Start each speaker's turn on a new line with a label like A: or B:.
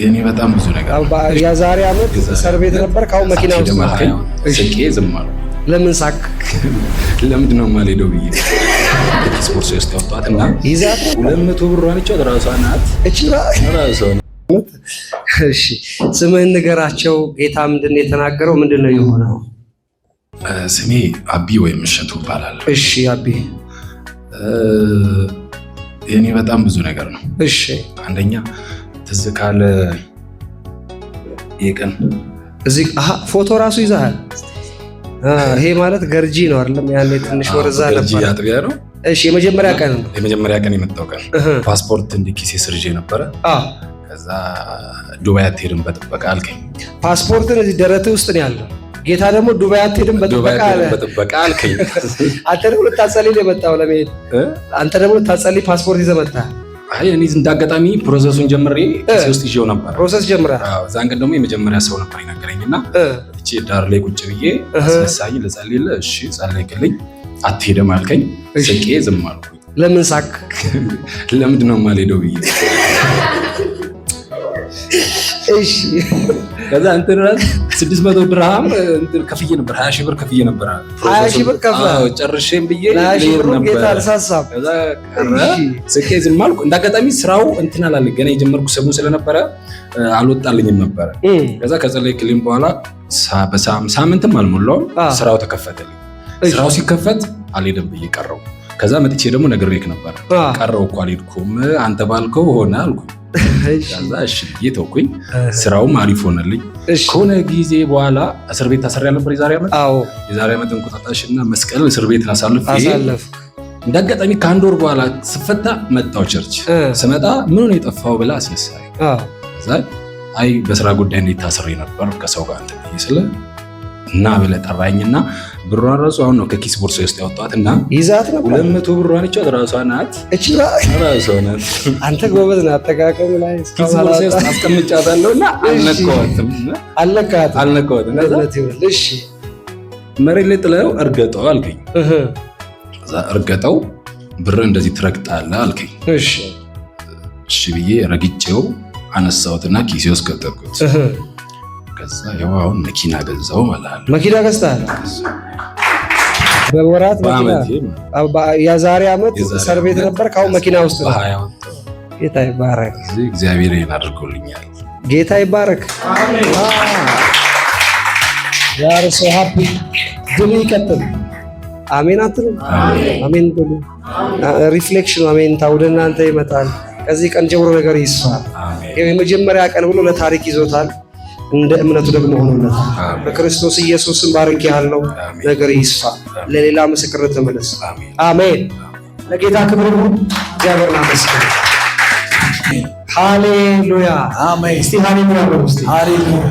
A: እኔ በጣም ብዙ ነገር
B: የዛሬ አመት እስር ቤት ነበር። ካው መኪና ውስጥ ማከኝ
A: ስቄ ዝም አሉ።
B: ለምን ሳክ?
A: ለምንድን ነው የማልሄደው ብዬ ስፖርት ውስጥ ያወጣትና
B: ይዛት
A: 200 ብር አንቺው ራሷ ናት
B: እቺራ ራሷ። እሺ ስምህን ንገራቸው። ጌታ ምንድን ነው የተናገረው? ምንድን ነው የሆነው?
A: ስሜ አቢ ወይም እሸቱ ይባላል።
B: እሺ አቢ፣
A: እኔ በጣም ብዙ ነገር ነው።
B: እሺ
A: አንደኛ ትዝ ካለ የቀን
B: እዚህ ፎቶ ራሱ ይዛሃል። ይሄ ማለት ገርጂ ነው አይደለም? ያኔ ትንሽ ወርዛ ነበር።
A: ገርጂ አጥቢያ ነው።
B: እሺ የመጀመሪያ ቀን ነው።
A: የመጀመሪያ ቀን የመጣው ቀን ፓስፖርት እንዲኪስ ስርጄ ነበረ። ከዛ ዱባይ አትሄድም በጥበቃ አልከኝ።
B: ፓስፖርትን እዚህ ደረትህ ውስጥ ነው ያለው። ጌታ ደግሞ ዱባይ አትሄድም
A: በጥበቃ አልከኝ።
B: አንተ ደግሞ ልታጸልይ ነው የመጣው ለመሄድ። አንተ ደግሞ ልታጸልይ ፓስፖርት ይዘህ መጣህ።
A: አይ እኔ እንዳጋጣሚ ፕሮሰሱን ጀምሬ ከዚህ ውስጥ ይዤው ነበር።
B: ፕሮሰስ ጀምረህ?
A: አዎ። ዛን ቀን ደግሞ የመጀመሪያ ሰው ነበር ይነገረኝና እቺ ዳር ላይ ቁጭ ብዬ አስነሳኝ ልጸልይልህ። እሺ ጸለይክልኝ። አትሄድም አልከኝ። ስቄ ዝም አልኩኝ።
B: ለምን ሳክ?
A: ለምንድን ነው የማልሄደው ብዬ።
B: እሺ
A: ከዛ እንትን ራስ 600 ድርሃም እንትን ከፍዬ ነበር። 20 ሺህ ብር ከፍዬ ነበር።
B: 20 ሺህ ብር ከፍላ?
A: አዎ ጨርሼም ብዬ
B: ልሄድ ነበር። ጌታ አልሳሳም።
A: ከዛ ቀረ ስቄ ዝም አልኩ። እንዳጋጣሚ ስራው እንትን አላለኝ። ገና የጀመርኩ ሰሙ ስለነበረ አልወጣልኝም ነበር። ከዛ ከጸለይክልኝ በኋላ ሳምንትም አልሞላውም ስራው ተከፈተልኝ። ስራው ሲከፈት አልሄድም ብዬ ቀረው። ከዛ መጥቼ ደግሞ ነግሬክ ነበር። ቀረው እኮ አልሄድኩም አንተ ባልከው ሆነ አልኩኝ። ከዛ እሺ ብዬ ተውኩኝ። ስራውም አሪፍ ሆነልኝ። ከሆነ ጊዜ በኋላ እስር ቤት ታስሬ ነበር የዛሬ ዓመት።
B: አዎ
A: የዛሬ ዓመት እንቁጣጣሽና መስቀል እስር ቤት አሳልፍ። እንዳጋጣሚ ከአንድ ወር በኋላ ስፈታ መጣው ቸርች። ስመጣ ምን ነው የጠፋው ብላ አስነሳኝ። ከዛ አይ በስራ ጉዳይ እንዴት ታስሬ ነበር ከሰው ጋር እንትን ይስለ እና ብለህ ጠራኝና ብሯን ራሱ አሁን ነው ከኪስ ቦርሳ ውስጥ ያወጣትና
B: ይዛት ነበር።
A: 200 ብር አንቺው ራሷ ናት እቺራ ራሷ ናት።
B: አንተ ጎበዝ ነህ አጠቃቀም ላይ።
A: ኪስ ቦርሳ ውስጥ አስቀምጫታለሁና አልነካዋትም።
B: እሺ
A: መሬት ላይ ጥለው እርገጠው አልከኝ። ከዛ እርገጠው ብር እንደዚህ ትረግጣለህ አልከኝ።
B: እሺ
A: እሺ ብዬ ረግጬው አነሳሁትና ኪሴ ውስጥ ከተትኩት። ከዛ ያው አሁን መኪና ገዛው ማለት ነው።
B: መኪና ገዝተሃል? በወራት መኪና የዛሬ ዓመት እስር ቤት ነበር። ካው መኪና ውስጥ ነው። ጌታ ይባረክ።
A: እግዚአብሔር ይሄን አድርጎልኛል።
B: ጌታ ይባረክ። አሜን። ያር ሶ ሃፒ ድል ይቀጥል። አሜን አትሉ? አሜን ብሉ። ሪፍሌክሽን አሜን ታውደ እናንተ ይመጣል። ከዚህ ቀን ጀምሮ ነገር ይስፋ። የመጀመሪያ ቀን ብሎ ለታሪክ ይዞታል። እንደ እምነቱ ደግሞ ሆኖለታል። በክርስቶስ ኢየሱስም ባርክ ያለው ነገር ይስፋ። ለሌላ ምስክርነት ተመለስ። አሜን። ለጌታ ክብር ይሁን። እግዚአብሔርን አመስግኑ። ሃሌሉያ አሜን። እስቲ ሃሌሉያ በሉ። እስቲ ሃሌሉያ